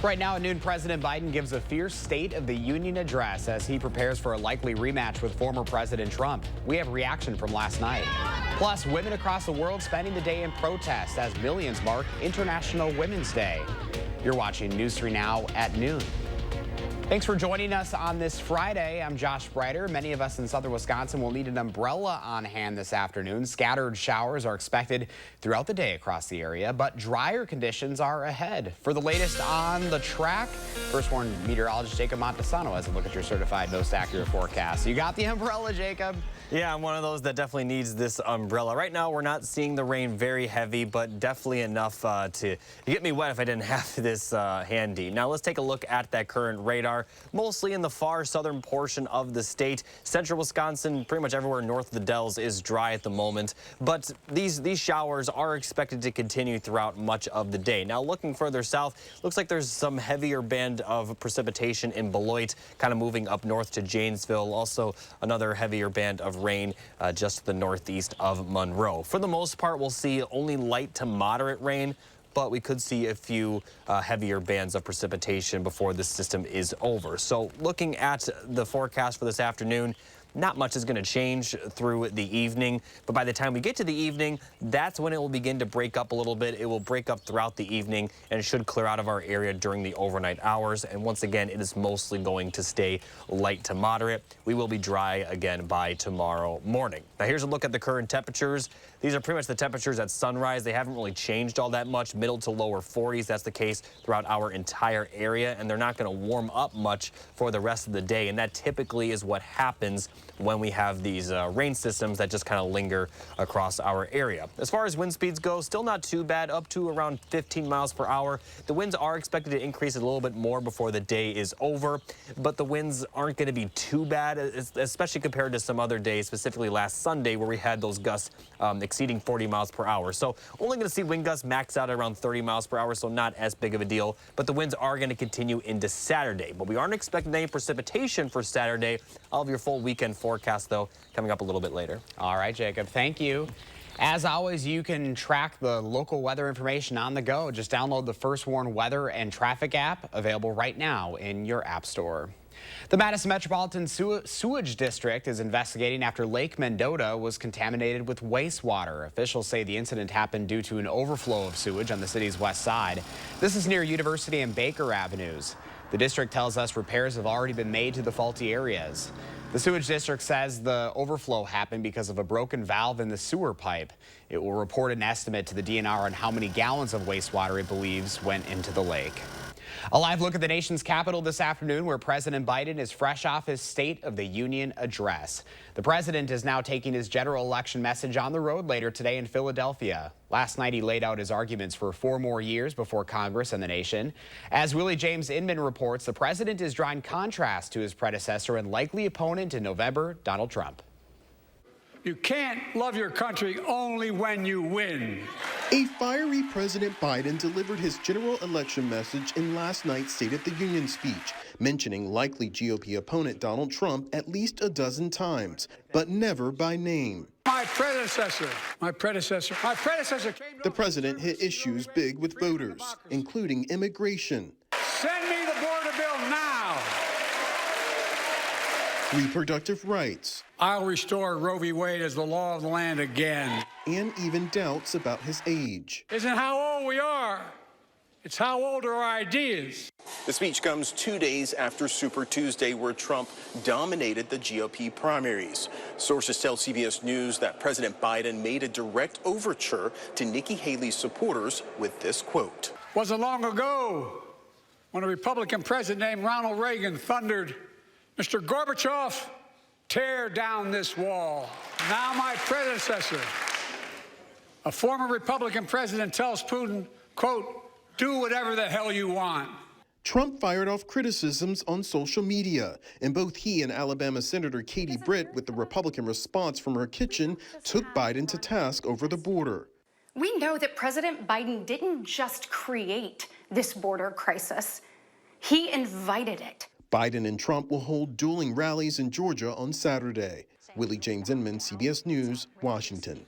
Right now at noon, President Biden gives a fierce State of the Union address as he prepares for a likely rematch with former President Trump. We have reaction from last night. Plus, women across the world spending the day in protest as millions mark International Women's Day. You're watching News 3 Now at noon. Thanks for joining us on this Friday. I'm Josh Breiter. Many of us in southern Wisconsin will need an umbrella on hand this afternoon. Scattered showers are expected throughout the day across the area, but drier conditions are ahead. For the latest on the track, First Warn meteorologist Jacob Montesano has a look at your certified most accurate forecast. You got the umbrella, Jacob? Yeah, I'm one of those that definitely needs this umbrella. Right now, we're not seeing the rain very heavy, but definitely enough to get me wet if I didn't have this handy. Now, let's take a look at that current radar. Mostly in the far southern portion of the state. Central Wisconsin, pretty much everywhere north of the Dells is dry at the moment. But these showers are expected to continue throughout much of the day. Now, looking further south, looks like there's some heavier band of precipitation in Beloit, kind of moving up north to Janesville. Also, another heavier band of rain just to the northeast of Monroe. For the most part, we'll see only light to moderate rain, but we could see a few heavier bands of precipitation before this system is over. So looking at the forecast for this afternoon, not much is going to change through the evening, but by the time we get to the evening, that's when it will begin to break up a little bit. It will break up throughout the evening and it should clear out of our area during the overnight hours. And once again, it is mostly going to stay light to moderate. We will be dry again by tomorrow morning. Now here's a look at the current temperatures. These are pretty much the temperatures at sunrise. They haven't really changed all that much, middle to lower 40s. That's the case throughout our entire area, and they're not going to warm up much for the rest of the day. And that typically is what happens when we have these rain systems that just kind of linger across our area. As far as wind speeds go, still not too bad, up to around 15 miles per hour. The winds are expected to increase a little bit more before the day is over, but the winds aren't going to be too bad, especially compared to some other days, specifically last Sunday where we had those gusts exceeding 40 miles per hour. So only going to see wind gusts max out at around 30 miles per hour, so not as big of a deal, but the winds are going to continue into Saturday. But we aren't expecting any precipitation for Saturday. I'll have your full weekend forecast, though, coming up a little bit later. All right, Jacob, thank you. As always, you can track the local weather information on the go. Just download the First Warn Weather and Traffic app, available right now in your app store. The Madison Metropolitan Sewage District is investigating after Lake Mendota was contaminated with wastewater. Officials say the incident happened due to an overflow of sewage on the city's west side. This is near University and Baker Avenues. The district tells us repairs have already been made to the faulty areas. The sewage district says the overflow happened because of a broken valve in the sewer pipe. It will report an estimate to the DNR on how many gallons of wastewater it believes went into the lake. A live look at the nation's capital this afternoon, where President Biden is fresh off his State of the Union address. The president is now taking his general election message on the road later today in Philadelphia. Last night, he laid out his arguments for 4 more years before Congress and the nation. As Willie James Inman reports, the president is drawing contrast to his predecessor and likely opponent in November, Donald Trump. You can't love your country only when you win. A fiery President Biden delivered his general election message in last night's State of the Union speech, mentioning likely GOP opponent Donald Trump at least a dozen times, but never by name. My predecessor came to The president hit issues big with voters, including immigration, Send me the border bill now. reproductive rights, I'll restore Roe v. Wade as the law of the land again. and even doubts about his age. Isn't how old we are. It's how old are our ideas. The speech comes 2 days after Super Tuesday, where Trump dominated the GOP primaries. Sources tell CBS News that President Biden made a direct overture to Nikki Haley's supporters with this quote. Wasn't long ago when a Republican president named Ronald Reagan thundered, "Mr. Gorbachev, tear down this wall." Now my predecessor, a former Republican president, tells Putin, quote, "Do whatever the hell you want." Trump fired off criticisms on social media, and both he and Alabama Senator Katie Britt, with the Republican response from her kitchen, took Biden to task over the border. We know that President Biden didn't just create this border crisis. He invited it. Biden and Trump will hold dueling rallies in Georgia on Saturday. Willie James Inman, CBS News, Washington.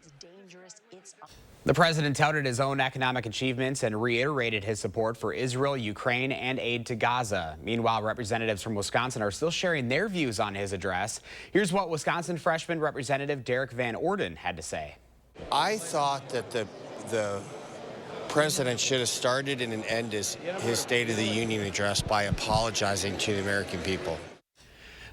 The president touted his own economic achievements and reiterated his support for Israel, Ukraine, and aid to Gaza. Meanwhile, representatives from Wisconsin are still sharing their views on his address. Here's what Wisconsin freshman Representative Derek Van Orden had to say. I thought that the president should have started and ended his State of the Union address by apologizing to the American people.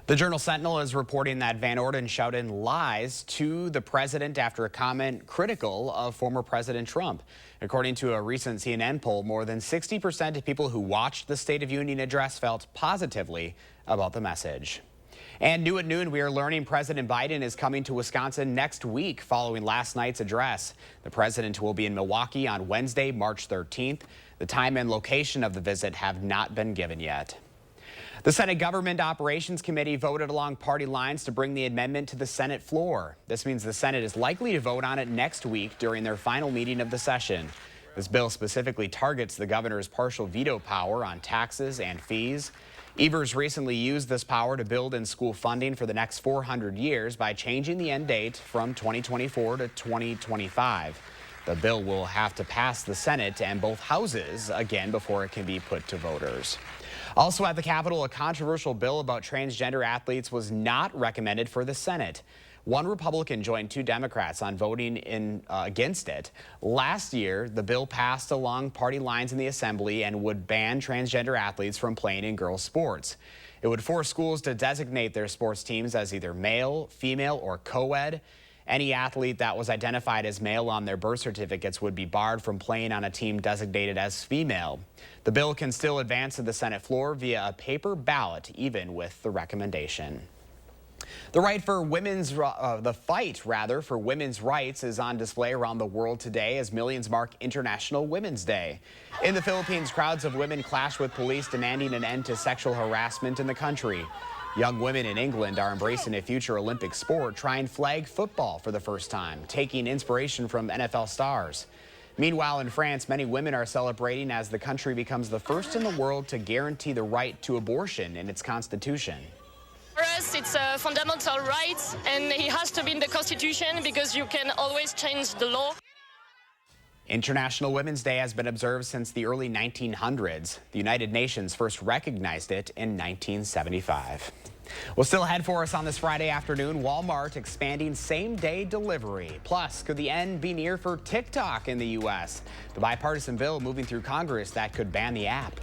The Journal Sentinel is reporting that Van Orden shouted lies to the president after a comment critical of former President Trump. According to a recent CNN poll, more than 60% of people who watched the State of Union address felt positively about the message. And new at noon, we are learning President Biden is coming to Wisconsin next week following last night's address. The president will be in Milwaukee on Wednesday, March 13th. The time and location of the visit have not been given yet. The Senate Government Operations Committee voted along party lines to bring the amendment to the Senate floor. This means the Senate is likely to vote on it next week during their final meeting of the session. This bill specifically targets the governor's partial veto power on taxes and fees. Evers recently used this power to build in school funding for the next 400 years by changing the end date from 2024 to 2025. The bill will have to pass the Senate and both houses again before it can be put to voters. Also at the Capitol, a controversial bill about transgender athletes was not recommended for the Senate. One Republican joined two Democrats on voting against it. Last year, the bill passed along party lines in the Assembly and would ban transgender athletes from playing in girls' sports. It would force schools to designate their sports teams as either male, female, or co-ed. Any athlete that was identified as male on their birth certificates would be barred from playing on a team designated as female. The bill can still advance to the Senate floor via a paper ballot, even with the recommendation. The fight for women's rights is on display around the world today as millions mark International Women's Day. In the Philippines, crowds of women clashed with police demanding an end to sexual harassment in the country. Young women in England are embracing a future Olympic sport, trying flag football for the first time, taking inspiration from NFL stars. Meanwhile, in France, many women are celebrating as the country becomes the first in the world to guarantee the right to abortion in its constitution. For us, it's a fundamental right, and it has to be in the Constitution because you can always change the law. International Women's Day has been observed since the early 1900s. The United Nations first recognized it in 1975. Well, still ahead for us on this Friday afternoon, Walmart expanding same-day delivery. Plus, could the end be near for TikTok in the U.S.? The bipartisan bill moving through Congress that could ban the app.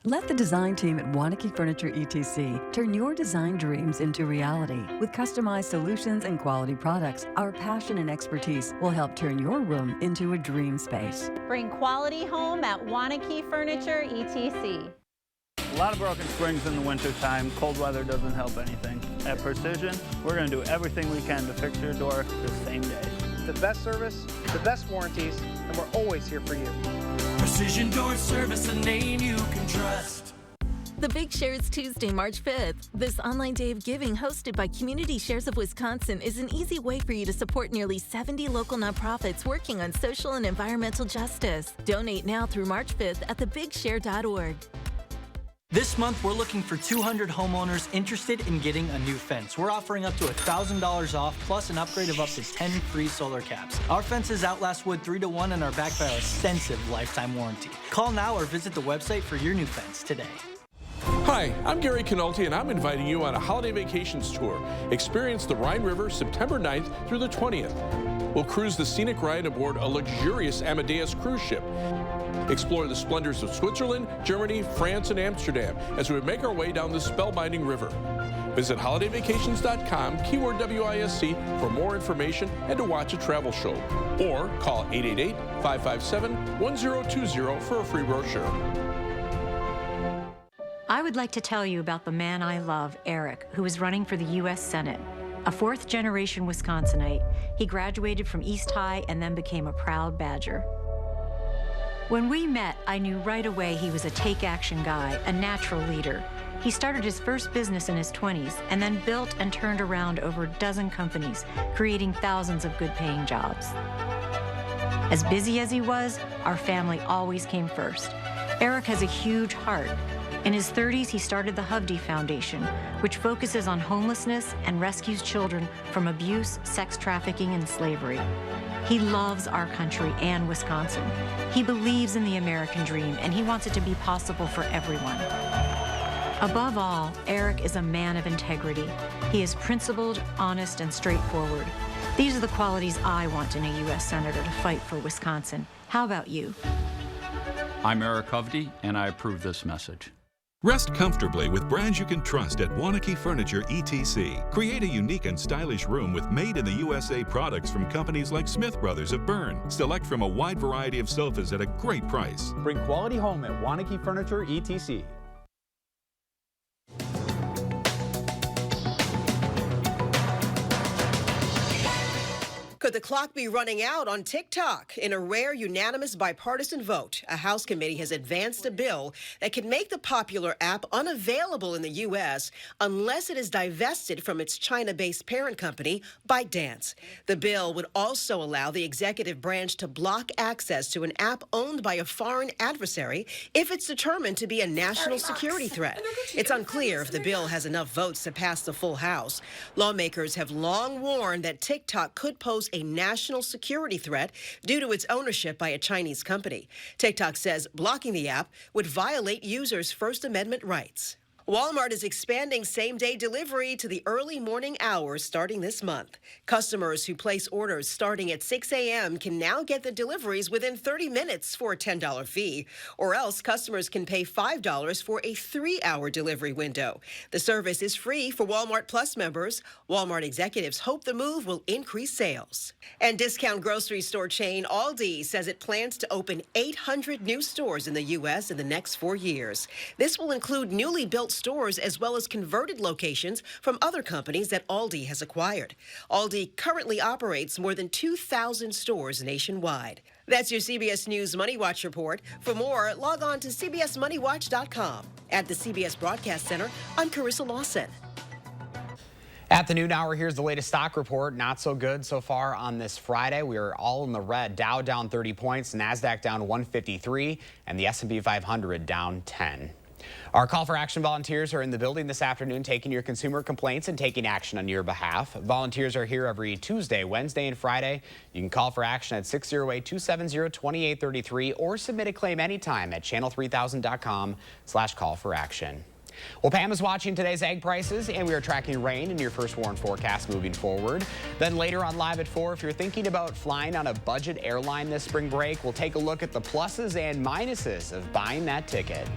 Let the design team at Wanakee Furniture ETC turn your design dreams into reality. With customized solutions and quality products, our passion and expertise will help turn your room into a dream space. Bring quality home at Wanakee Furniture ETC. A lot of broken springs in the wintertime. Cold weather doesn't help anything. At Precision, we're going to do everything we can to fix your door the same day. The best service, the best warranties, and we're always here for you. Precision Door Service, a name you can trust. The Big Share is Tuesday, March 5th. This online day of giving hosted by Community Shares of Wisconsin is an easy way for you to support nearly 70 local nonprofits working on social and environmental justice. Donate now through March 5th at thebigshare.org. This month, we're looking for 200 homeowners interested in getting a new fence. We're offering up to $1,000 off, plus an upgrade of up to 10 free solar caps. Our fences outlast wood 3 to 1 and are backed by our extensive lifetime warranty. Call now or visit the website for your new fence today. Hi, I'm Gary Canolti, and I'm inviting you on a holiday vacations tour. Experience the Rhine River September 9th through the 20th. We'll cruise the scenic ride aboard a luxurious Amadeus cruise ship. Explore the splendors of Switzerland, Germany, France, and Amsterdam as we make our way down this spellbinding river. Visit holidayvacations.com, keyword WISC, for more information and to watch a travel show. Or call 888-557-1020 for a free brochure. I would like to tell you about the man I love, Eric, who is running for the U.S. Senate. A fourth-generation Wisconsinite, he graduated from East High and then became a proud Badger. When we met, I knew right away he was a take-action guy, a natural leader. He started his first business in his 20s and then built and turned around over a dozen companies, creating thousands of good-paying jobs. As busy as he was, our family always came first. Eric has a huge heart. In his 30s, he started the Hovde Foundation, which focuses on homelessness and rescues children from abuse, sex trafficking, and slavery. He loves our country and Wisconsin. He believes in the American dream, and he wants it to be possible for everyone. Above all, Eric is a man of integrity. He is principled, honest, and straightforward. These are the qualities I want in a U.S. Senator to fight for Wisconsin. How about you? I'm Eric Hovde, and I approve this message. Rest comfortably with brands you can trust at Wanakee Furniture ETC. Create a unique and stylish room with made-in-the-USA products from companies like Smith Brothers of Bern. Select from a wide variety of sofas at a great price. Bring quality home at Wanakee Furniture ETC. Could the clock be running out on TikTok? In a rare unanimous bipartisan vote, a House committee has advanced a bill that could make the popular app unavailable in the U.S. unless it is divested from its China-based parent company, ByteDance. The bill would also allow the executive branch to block access to an app owned by a foreign adversary if it's determined to be a national security threat. It's unclear if the bill has enough votes to pass the full House. Lawmakers have long warned that TikTok could pose a national security threat due to its ownership by a Chinese company. TikTok says blocking the app would violate users' First Amendment rights. Walmart is expanding same-day delivery to the early morning hours starting this month. Customers who place orders starting at 6 a.m. can now get the deliveries within 30 minutes for a $10 fee, or else customers can pay $5 for a 3-hour delivery window. The service is free for Walmart Plus members. Walmart executives hope the move will increase sales. And discount grocery store chain Aldi says it plans to open 800 new stores in the U.S. in the next 4 years. This will include newly built stores as well as converted locations from other companies that Aldi has acquired. Aldi currently operates more than 2,000 stores nationwide. That's your CBS News Money Watch report. For more, log on to cbsmoneywatch.com. At the CBS Broadcast Center, I'm Carissa Lawson. At the noon hour, here's the latest stock report. Not so good so far on this Friday. We are all in the red. Dow down 30 points, NASDAQ down 153, and the S&P 500 down 10. Our call for action volunteers are in the building this afternoon taking your consumer complaints and taking action on your behalf. Volunteers are here every Tuesday, Wednesday, and Friday. You can call for action at 608-270-2833 or submit a claim anytime at channel3000.com/call-for-action. Well, Pam is watching today's egg prices, and we are tracking rain in your first warn forecast moving forward. Then later on Live at 4, if you're thinking about flying on a budget airline this spring break, we'll take a look at the pluses and minuses of buying that ticket.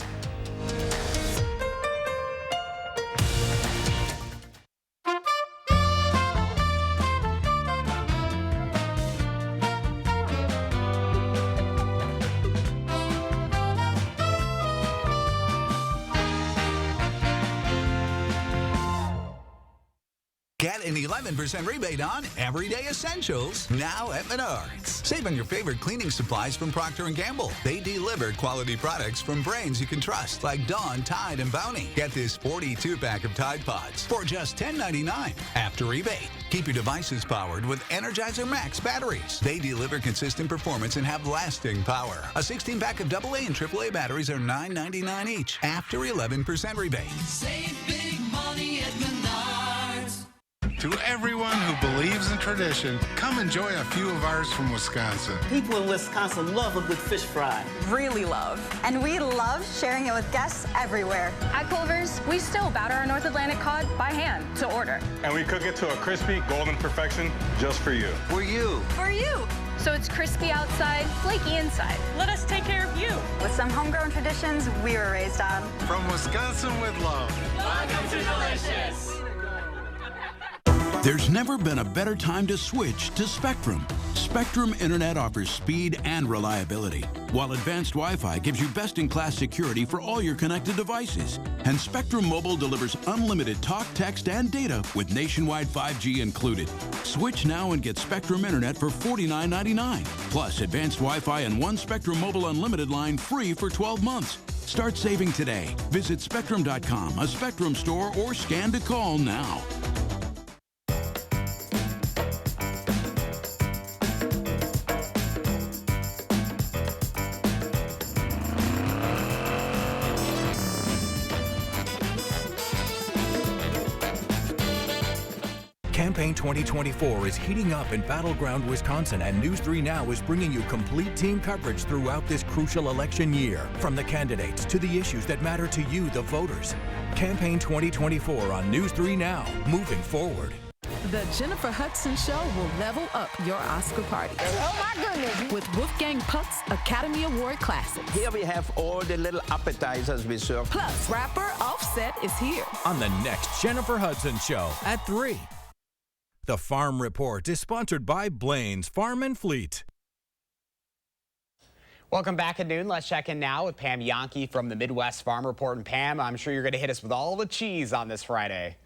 Get an 11% rebate on everyday essentials now at Menards. Save on your favorite cleaning supplies from Procter & Gamble. They deliver quality products from brands you can trust, like Dawn, Tide, and Bounty. Get this 42-pack of Tide Pods for just $10.99 after rebate. Keep your devices powered with Energizer Max batteries. They deliver consistent performance and have lasting power. A 16-pack of AA and AAA batteries are $9.99 each after 11% rebate. Save big money at Menards. To everyone who believes in tradition, come enjoy a few of ours from Wisconsin. People in Wisconsin love a good fish fry. Really love. And we love sharing it with guests everywhere. At Culver's, we still batter our North Atlantic cod by hand to order. And we cook it to a crispy, golden perfection just for you. For you. For you. So it's crispy outside, flaky inside. Let us take care of you. With some homegrown traditions we were raised on. From Wisconsin with love. Welcome to Delicious. There's never been a better time to switch to Spectrum. Spectrum Internet offers speed and reliability, while advanced Wi-Fi gives you best-in-class security for all your connected devices. And Spectrum Mobile delivers unlimited talk, text, and data with nationwide 5G included. Switch now and get Spectrum Internet for $49.99, plus advanced Wi-Fi and one Spectrum Mobile Unlimited line free for 12 months. Start saving today. Visit Spectrum.com, a Spectrum store, or scan to call now. Campaign 2024 is heating up in battleground Wisconsin, and News 3 Now is bringing you complete team coverage throughout this crucial election year. From the candidates to the issues that matter to you, the voters. Campaign 2024 on News 3 Now, moving forward. The Jennifer Hudson Show will level up your Oscar party. Oh my goodness. With Wolfgang Puck's Academy Award Classics. Here we have all the little appetizers we serve. Plus, rapper Offset is here. On the next Jennifer Hudson Show at 3. The Farm Report is sponsored by Blaine's Farm and Fleet. Welcome back at noon. Let's check in now with Pam Yankee from the Midwest Farm Report. And Pam, I'm sure you're going to hit us with all the cheese on this Friday.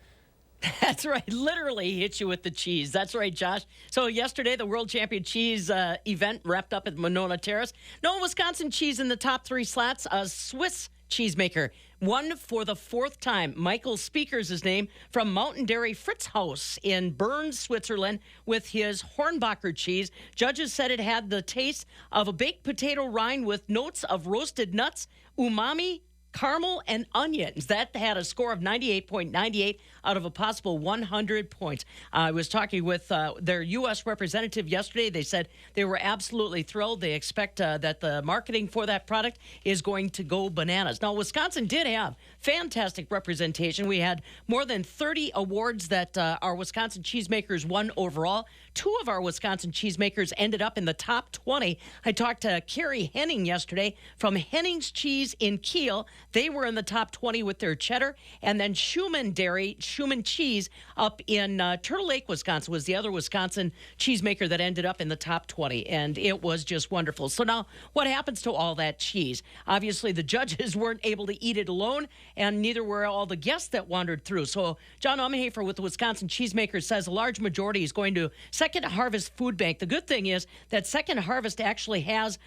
That's right. Literally hit you with the cheese. That's right, Josh. So yesterday, the World Champion Cheese event wrapped up at Monona Terrace. No Wisconsin cheese in the top 3 slots. A Swiss cheesemaker won for the 4th time. Michael Speaker's his name, from Mountain Dairy Fritz Haus in Bern, Switzerland, with his Hornbacher cheese. Judges said it had the taste of a baked potato rind with notes of roasted nuts, umami, caramel, and onions. That had a score of 98.98 out of a possible 100 points. I was talking with their U.S. representative yesterday. They said they were absolutely thrilled. They expect that the marketing for that product is going to go bananas. Now, Wisconsin did have fantastic representation. We had more than 30 awards that our Wisconsin cheesemakers won overall. 2 of our Wisconsin cheesemakers ended up in the top 20. I talked to Carrie Henning yesterday from Henning's Cheese in Kiel. They were in the top 20 with their cheddar. And then Schumann Cheese up in Turtle Lake, Wisconsin, was the other Wisconsin cheesemaker that ended up in the top 20. And it was just wonderful. So now, what happens to all that cheese? Obviously, the judges weren't able to eat it alone, and neither were all the guests that wandered through. So John Umhafer with the Wisconsin Cheesemakers says a large majority is going to Second Harvest Food Bank. The good thing is that Second Harvest actually has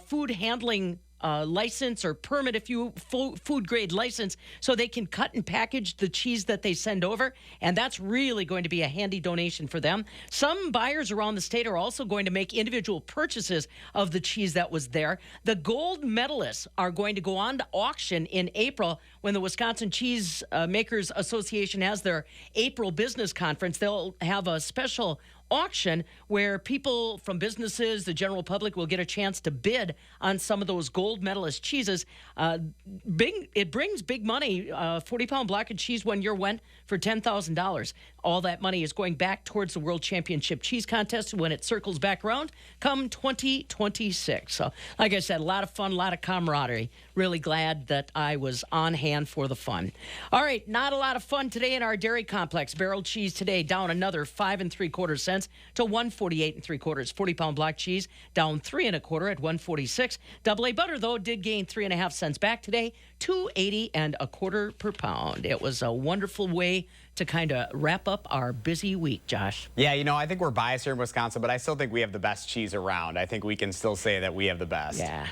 food handling license or permit, if you food grade license, so they can cut and package the cheese that they send over, and that's really going to be a handy donation for them. Some buyers around the state are also going to make individual purchases of the cheese that was there. The gold medalists are going to go on to auction in April when the Wisconsin Cheese Makers Association has their April business conference. They'll have a special auction where people from businesses, the general public, will get a chance to bid on some of those gold medalist cheeses. It brings big money. 40-pound block of cheese one year went for $10,000. All that money is going back towards the World Championship Cheese Contest when it circles back around come 2026. So, like I said, a lot of fun, a lot of camaraderie. Really glad that I was on hand for the fun. All right, not a lot of fun today in our dairy complex. Barrel cheese today down another 5 3/4 cents to 148 3/4. 40-pound block cheese down 3 1/4 at 146. Double A butter though did gain 3.5 cents back today, 2.80 1/4 per pound. It was a wonderful way to kind of wrap up our busy week, Josh. Yeah, you know, I think we're biased here in Wisconsin, but I still think we have the best cheese around. I think we can still say that we have the best. Yeah.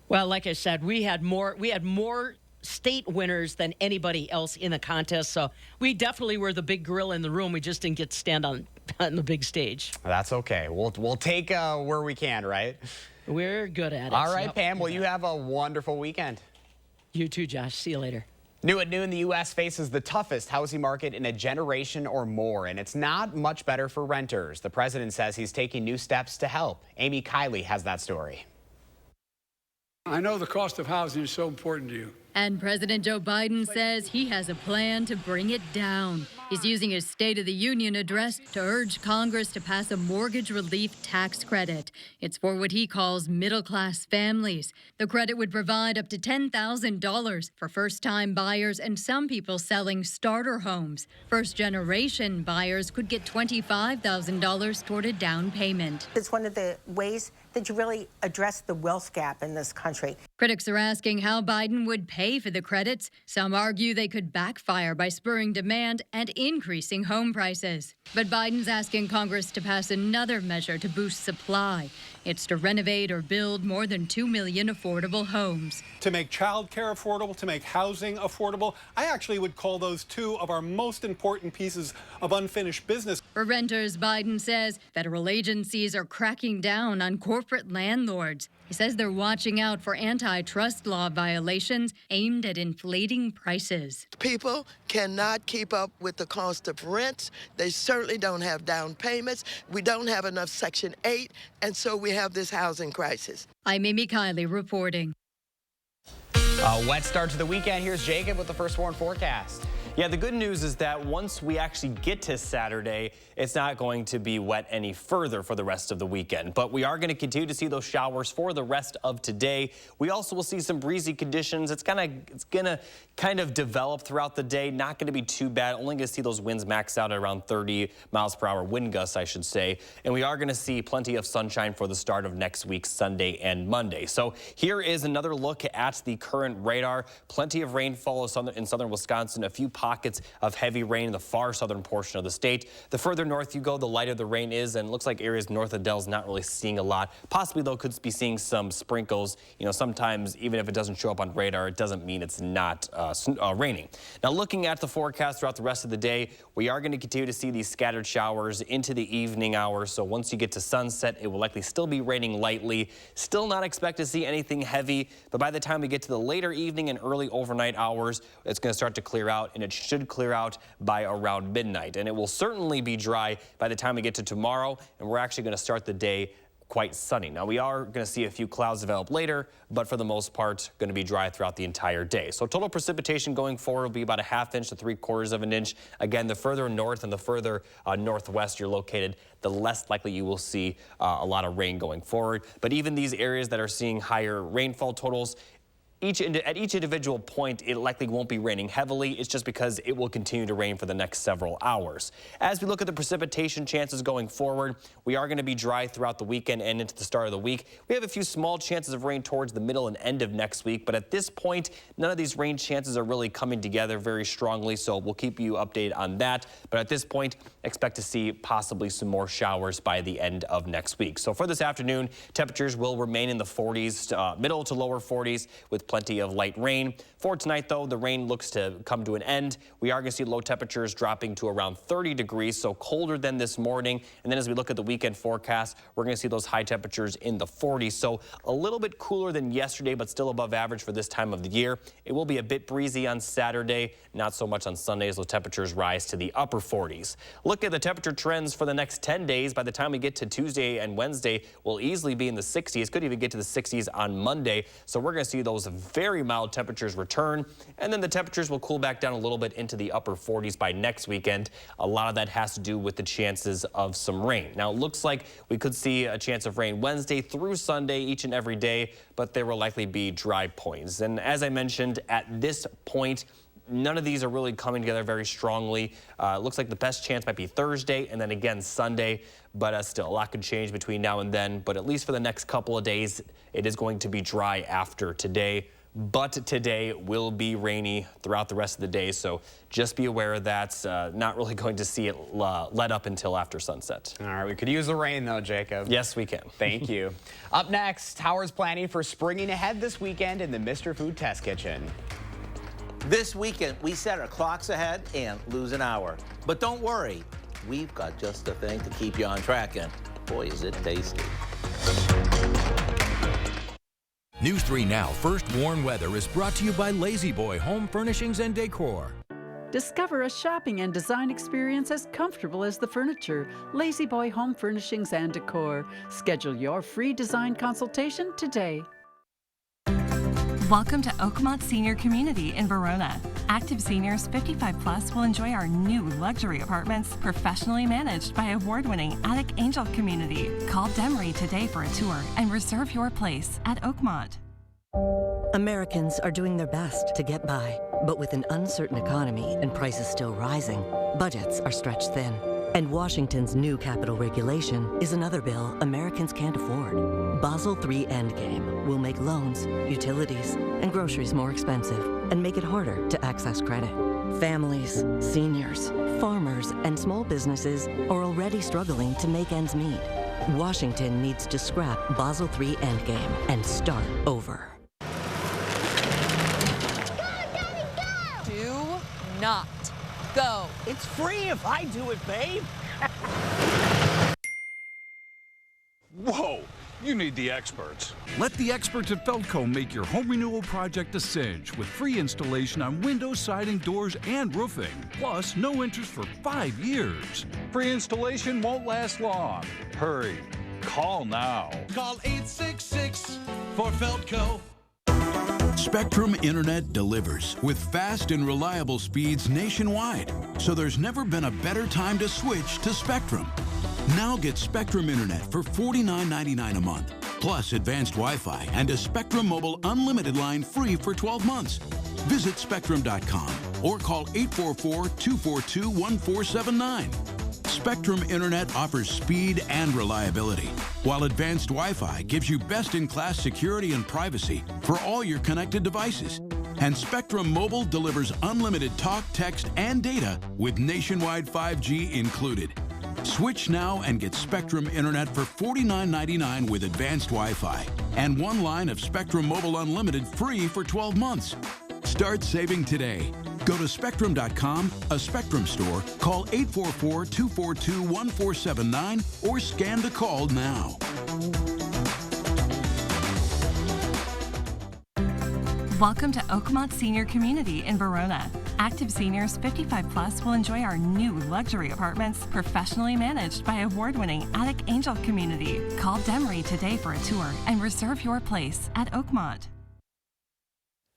Well, like I said, we had more state winners than anybody else in the contest, so we definitely were the big gorilla in the room. We just didn't get to stand on the big stage. That's okay. We'll take where we can, right? We're good at it. All right, Pam. Well, you have a wonderful weekend. You too, Josh. See you later. New at noon, the U.S. faces the toughest housing market in a generation or more, and it's not much better for renters. The president says he's taking new steps to help. Amy Kiley has that story. I know the cost of housing is so important to you. And President Joe Biden says he has a plan to bring it down. He's using his State of the Union address to urge Congress to pass a mortgage relief tax credit. It's for what he calls middle-class families. The credit would provide up to $10,000 for first-time buyers and some people selling starter homes. First-generation buyers could get $25,000 toward a down payment. It's one of the ways that you really address the wealth gap in this country. Critics are asking how Biden would pay for the credits. Some argue they could backfire by spurring demand and increasing home prices. But Biden's asking Congress to pass another measure to boost supply. It's to renovate or build more than 2 million affordable homes. To make childcare affordable, to make housing affordable, I actually would call those two of our most important pieces of unfinished business. For renters, Biden says federal agencies are cracking down on corporate landlords. He says they're watching out for antitrust law violations aimed at inflating prices. People cannot keep up with the cost of rents. They certainly don't have down payments. We don't have enough Section 8, and so we have this housing crisis. I'm Amy Kiley reporting. A wet start to the weekend. Here's Jacob with the first warn forecast. Yeah, the good news is that once we actually get to Saturday, it's not going to be wet any further for the rest of the weekend. But we are going to continue to see those showers for the rest of today. We also will see some breezy conditions. It's going to kind of develop throughout the day. Not going to be too bad. Only going to see those winds max out at around 30 miles per hour wind gusts, I should say. And we are going to see plenty of sunshine for the start of next week, Sunday and Monday. So here is another look at the current radar. Plenty of rainfall in southern Wisconsin. A few pockets of heavy rain in the far southern portion of the state. The further north you go, the lighter the rain is, and it looks like areas north of Dell's not really seeing a lot. Possibly, though, could be seeing some sprinkles. You know, sometimes even if it doesn't show up on radar, it doesn't mean it's not raining. Now, looking at the forecast throughout the rest of the day, we are going to continue to see these scattered showers into the evening hours. So once you get to sunset, it will likely still be raining lightly. Still not expect to see anything heavy, but by the time we get to the later evening and early overnight hours, it's going to start to clear out, and it should clear out by around midnight. And it will certainly be dry by the time we get to tomorrow, and we're actually going to start the day quite sunny. Now, we are going to see a few clouds develop later, but for the most part, going to be dry throughout the entire day. So total precipitation going forward will be about a 1/2 inch to 3/4 of an inch. Again, the further north and the further northwest you're located, the less likely you will see a lot of rain going forward. But even these areas that are seeing higher rainfall totals, at each individual point, it likely won't be raining heavily. It's just because it will continue to rain for the next several hours. As we look at the precipitation chances going forward, we are going to be dry throughout the weekend and into the start of the week. We have a few small chances of rain towards the middle and end of next week, but at this point, none of these rain chances are really coming together very strongly, so we'll keep you updated on that. But at this point, expect to see possibly some more showers by the end of next week. So for this afternoon, temperatures will remain in the 40s, middle to lower 40s, with plenty of light rain. For tonight, though, the rain looks to come to an end. We are going to see low temperatures dropping to around 30 degrees, so colder than this morning. And then as we look at the weekend forecast, we're going to see those high temperatures in the 40s. So a little bit cooler than yesterday, but still above average for this time of the year. It will be a bit breezy on Saturday, not so much on Sunday as those temperatures rise to the upper 40s. Look at the temperature trends for the next 10 days. By the time we get to Tuesday and Wednesday, we'll easily be in the 60s. Could even get to the 60s on Monday. So we're going to see those very mild temperatures return, and then the temperatures will cool back down a little bit into the upper 40s by next weekend. A lot of that has to do with the chances of some rain. Now, it looks like we could see a chance of rain Wednesday through Sunday each and every day, but there will likely be dry points. And as I mentioned, at this point, none of these are really coming together very strongly. It looks like the best chance might be Thursday and then again Sunday, but still a lot could change between now and then. But at least for the next couple of days, it is going to be dry after today. But today will be rainy throughout the rest of the day, so just be aware of that. Not really going to see it let up until after sunset. All right, we could use the rain, though, Jacob. Yes, we can. Thank you. Up next, Howard's planning for springing ahead this weekend in the Mr. Food Test Kitchen. This weekend, we set our clocks ahead and lose an hour. But don't worry, we've got just the thing to keep you on track, and boy, is it tasty. News 3 Now First Warn Weather is brought to you by Lazy Boy Home Furnishings and Decor. Discover a shopping and design experience as comfortable as the furniture. Lazy Boy Home Furnishings and Decor. Schedule your free design consultation today. Welcome to Oakmont Senior Community in Verona. Active seniors 55 plus will enjoy our new luxury apartments, professionally managed by award-winning Attic Angel Community. Call Demery today for a tour and reserve your place at Oakmont. Americans are doing their best to get by, but with an uncertain economy and prices still rising, budgets are stretched thin. And Washington's new capital regulation is another bill Americans can't afford. Basel III Endgame will make loans, utilities, and groceries more expensive and make it harder to access credit. Families, seniors, farmers, and small businesses are already struggling to make ends meet. Washington needs to scrap Basel III Endgame and start over. Do not go. It's free if I do it, babe. Whoa, you need the experts. Let the experts at Feldco make your home renewal project a cinch with free installation on windows, siding, doors, and roofing. Plus, no interest for 5 years. Free installation won't last long. Hurry. Call now. Call 866 for Feldco. Spectrum Internet delivers with fast and reliable speeds nationwide. So there's never been a better time to switch to Spectrum. Now get Spectrum Internet for $49.99 a month, plus advanced Wi-Fi and a Spectrum Mobile Unlimited line free for 12 months. Visit Spectrum.com or call 844-242-1479. Spectrum Internet offers speed and reliability, while advanced Wi-Fi gives you best-in-class security and privacy for all your connected devices. And Spectrum Mobile delivers unlimited talk, text, and data with nationwide 5G included. Switch now and get Spectrum Internet for $49.99 with advanced Wi-Fi and one line of Spectrum Mobile Unlimited free for 12 months. Start saving today. Go to Spectrum.com, a Spectrum store, call 844-242-1479, or scan the call now. Welcome to Oakmont Senior Community in Verona. Active seniors 55 plus will enjoy our new luxury apartments, professionally managed by award-winning Attic Angel Community. Call Demery today for a tour and reserve your place at Oakmont.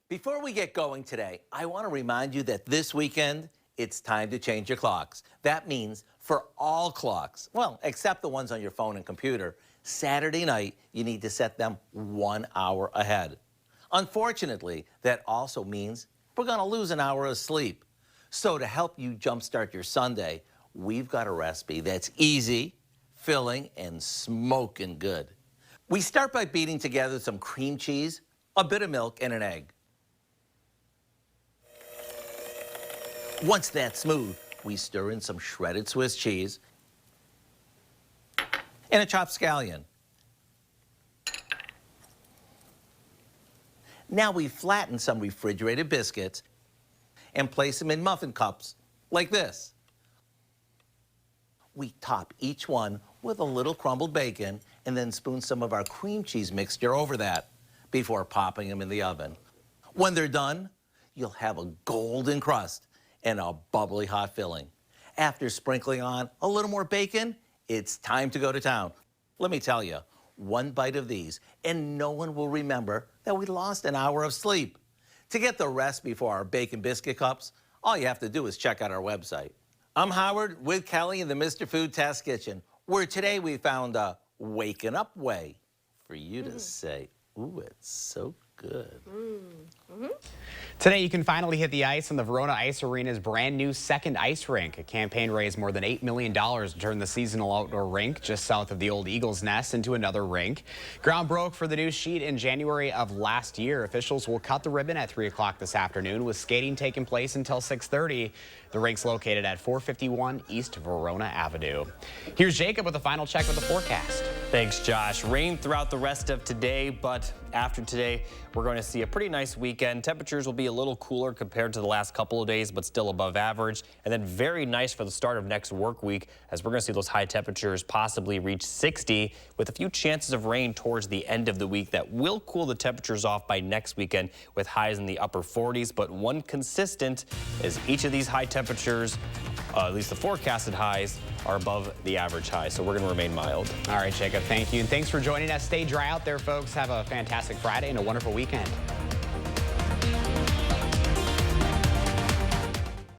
Before we get going today, I want to remind you that this weekend, it's time to change your clocks. That means for all clocks, well, except the ones on your phone and computer, Saturday night, you need to set them 1 hour ahead. Unfortunately, that also means we're going to lose an hour of sleep. So to help you jumpstart your Sunday, we've got a recipe that's easy, filling, and smoking good. We start by beating together some cream cheese, a bit of milk, and an egg. Once that's smooth, we stir in some shredded Swiss cheese and a chopped scallion. Now we flatten some refrigerated biscuits and place them in muffin cups like this. We top each one with a little crumbled bacon and then spoon some of our cream cheese mixture over that before popping them in the oven. When they're done, you'll have a golden crust and a bubbly hot filling. After sprinkling on a little more bacon, it's time to go to town. Let me tell you, one bite of these and no one will remember that we lost an hour of sleep. To get the recipe for our bacon biscuit cups, all you have to do is check out our website. I'm Howard with Kelly in the Mr. Food Test Kitchen, where today we found a waking up way for you to say, ooh, it's so good. Today, you can finally hit the ice on the Verona Ice Arena's brand new second ice rink. A campaign raised more than $8 million to turn the seasonal outdoor rink just south of the old Eagles Nest into another rink. Ground broke for the new sheet in January of last year. Officials will cut the ribbon at 3 o'clock this afternoon, with skating taking place until 6:30. The rink's located at 451 East Verona Avenue. Here's Jacob with a final check of the forecast. Thanks, Josh. Rain throughout the rest of today, but after today, we're going to see a pretty nice weekend. Temperatures will be a little cooler compared to the last couple of days, but still above average. And then very nice for the start of next work week, as we're going to see those high temperatures possibly reach 60, with a few chances of rain towards the end of the week that will cool the temperatures off by next weekend, with highs in the upper 40s. But one consistent is each of these high temperatures, at least the forecasted highs, are above the average high, so we're going to remain mild. All right, Jacob, thank you. And thanks for joining us. Stay dry out there, folks. Have a fantastic Friday and a wonderful weekend.